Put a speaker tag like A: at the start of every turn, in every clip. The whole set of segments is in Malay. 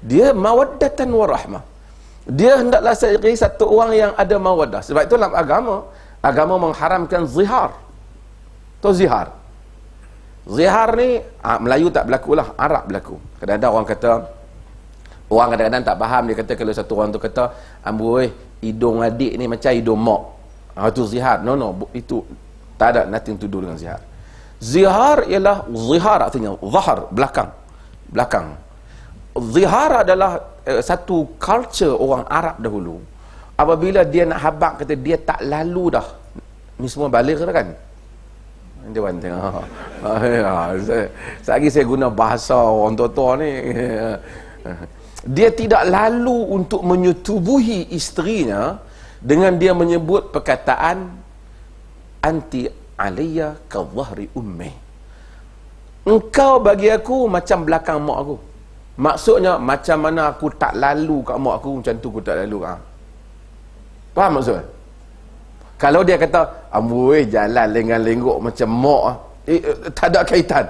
A: Dia mawaddatan warahmah. Dia hendaklah cari satu orang yang ada mawaddah. Sebab itu dalam agama mengharamkan zihar. Tahu zihar? Zihar ni Melayu tak berlaku lah, Arab berlaku. Kadang-kadang orang kata, orang kadang-kadang tak faham, dia kata kalau satu orang tu kata, amboi hidung adik ni macam hidung mak, itu zihar. No, itu tak ada, nothing to do dengan zihar. Zihar ialah, zihar artinya zahar, belakang. Zihar adalah satu culture orang Arab dahulu. Apabila dia nak habaq, kata dia tak lalu dah, ni semua balik kan. Dia orang tengok. Lagi saya guna bahasa orang tua-tua ni. Dia tidak lalu untuk menyetubuhi isterinya dengan dia menyebut perkataan anti alayya ka dhahri ummi. Engkau bagi aku macam belakang mak aku. Maksudnya macam mana aku tak lalu kat mak aku, macam tu aku tak lalu kat. Faham maksudnya? Kalau dia kata, amboi jalan lengang-lenggok macam mak, tak ada kaitan.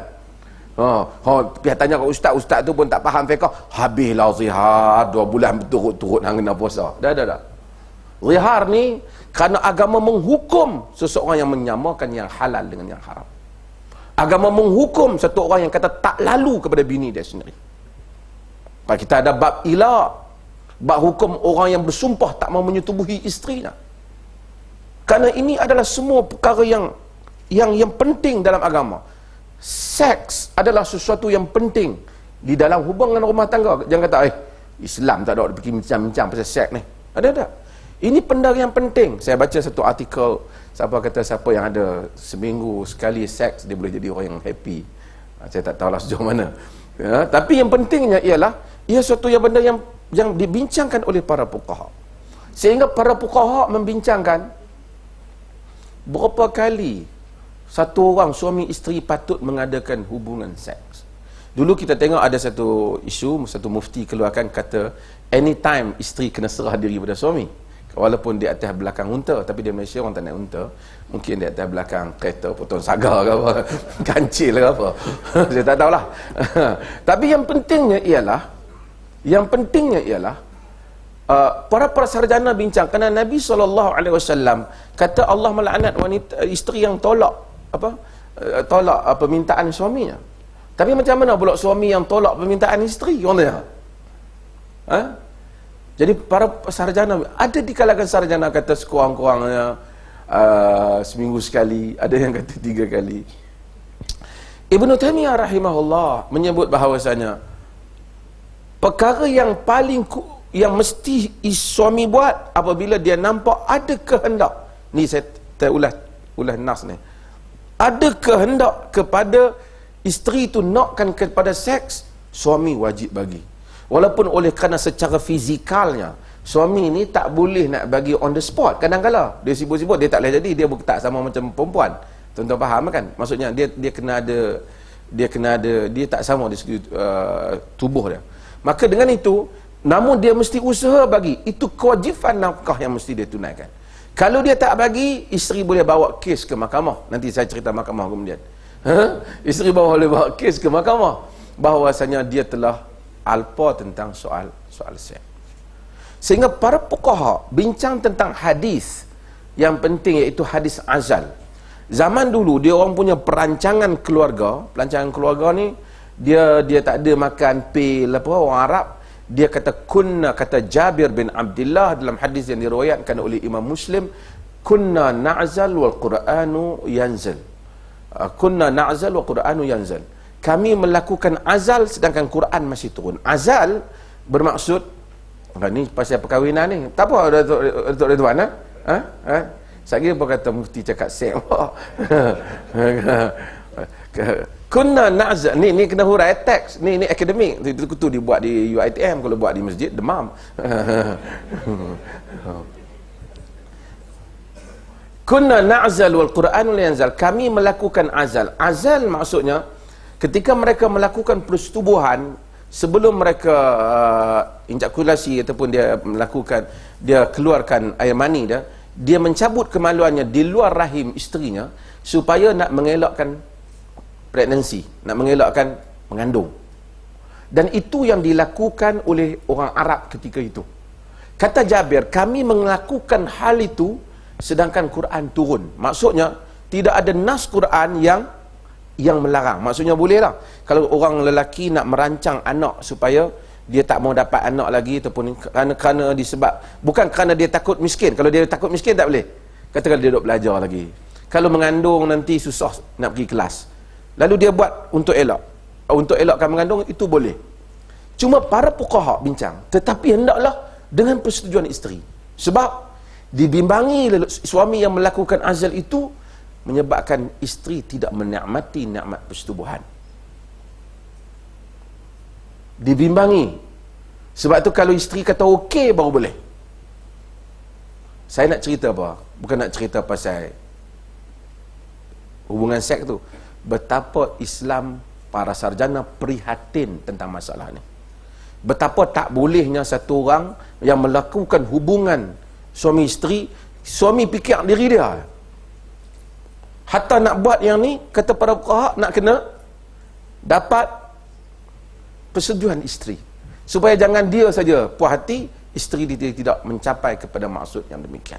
A: Dia tanya kat ustaz tu pun tak faham fiqh, habislah zihar 2 bulan berturut-turut hang kena puasa. Dah. Zihar ni kerana agama menghukum seseorang yang menyamakan yang halal dengan yang haram. Agama menghukum satu orang yang kata tak lalu kepada bini dia sendiri. Kita ada bab ila, bab hukum orang yang bersumpah tak mau menyetubuhi isterinya. Kerana ini adalah semua perkara yang penting dalam agama. Seks adalah sesuatu yang penting di dalam hubungan rumah tangga. Jangan kata, Islam tak ada fikir macam-macam pasal seks ni. Ada. Ini benda yang penting. Saya baca satu artikel, siapa yang ada seminggu sekali seks, dia boleh jadi orang yang happy. Saya tak tahulah sejauh mana. Ya, tapi yang pentingnya ialah, ia suatu yang benda yang dibincangkan oleh para fuqaha. Sehingga para fuqaha membincangkan berapa kali satu orang suami isteri patut mengadakan hubungan seks. Dulu kita tengok ada satu isu, satu mufti keluarkan kata anytime isteri kena serah diri pada suami, walaupun di atas belakang unta. Tapi di Malaysia orang tak naik unta, mungkin di atas belakang kereta potong sagar ke apa, kancil ke apa. Saya tak tahulah. Tapi yang pentingnya ialah para sarjana bincang, kerana Nabi SAW kata Allah melaknat wanita isteri yang tolak permintaan suaminya. Tapi macam mana pula suami yang tolak permintaan isteri? Orang tanya. Jadi para sarjana, ada di kalangan sarjana kata sekurang-kurangnya seminggu sekali, ada yang kata 3 kali. Ibn Taymiyah rahimahullah menyebut bahawasanya perkara yang mesti suami buat apabila dia nampak ada kehendak, ni saya ulah nas ni, ada kehendak kepada isteri tu nakkan kepada seks, suami wajib bagi. Walaupun oleh kerana secara fizikalnya suami ni tak boleh nak bagi on the spot. Kadang-kadang dia sibuk-sibuk, dia tak boleh jadi, dia tak sama macam perempuan. Tuan-tuan faham kan? Maksudnya dia kena ada, dia tak sama dari segi tubuh dia. Maka dengan itu, namun dia mesti usaha bagi. Itu kewajipan nafkah yang mesti dia tunaikan. Kalau dia tak bagi, isteri boleh bawa kes ke mahkamah. Nanti saya cerita mahkamah kemudian. Isteri boleh bawa kes ke mahkamah bahawasanya dia telah alpa tentang soal seks. Sehingga para fuqaha bincang tentang hadis yang penting, iaitu hadis azal. Zaman dulu dia orang punya perancangan keluarga ni, dia tak ada makan pil apa, orang Arab. Dia kata kata Jabir bin Abdullah dalam hadis yang diriwayatkan oleh Imam Muslim, kunna na'zal wal Qur'anu yanzal. Kunna na'zal wal Qur'anu yanzal. Kami melakukan azal sedangkan Quran masih turun. Azal bermaksud, ni pasal perkahwinan ni. Tak apa Datuk Ridwan, Saya pun kata mufti cakap sek. Kunna na'zal, ni kena hurai teks, ni akademik. Itu dibuat di UiTM, kalau buat di masjid demam. Kunna na'zal wal Qur'anu yanzal. Kami melakukan azal. Azal maksudnya ketika mereka melakukan persetubuhan, sebelum mereka injakulasi ataupun dia keluarkan air mani dia mencabut kemaluannya di luar rahim isterinya supaya nak mengelakkan pregnancy, nak mengelakkan mengandung. Dan itu yang dilakukan oleh orang Arab ketika itu. Kata Jabir, kami melakukan hal itu sedangkan Quran turun. Maksudnya, tidak ada nas Quran yang melarang. Maksudnya boleh lah. Kalau orang lelaki nak merancang anak supaya dia tak mau dapat anak lagi, ataupun kerana disebab, bukan kerana dia takut miskin. Kalau dia takut miskin tak boleh. Katakan dia duduk belajar lagi. Kalau mengandung nanti susah nak pergi kelas. Lalu dia buat untuk elakkan mengandung, itu boleh. Cuma para fuqaha bincang, tetapi hendaklah dengan persetujuan isteri. Sebab dibimbangi suami yang melakukan azal itu menyebabkan isteri tidak menikmati nikmat persetubuhan. Dibimbangi. Sebab tu kalau isteri kata okey baru boleh. Saya nak cerita apa? Bukan nak cerita pasal hubungan seks tu. Betapa Islam, para sarjana prihatin tentang masalah ni. Betapa tak bolehnya satu orang yang melakukan hubungan suami isteri, suami fikir diri dia. Hatta nak buat yang ni, kata para fuqaha, nak kena dapat persetujuan isteri. Supaya jangan dia saja puas hati, isteri dia tidak mencapai kepada maksud yang demikian.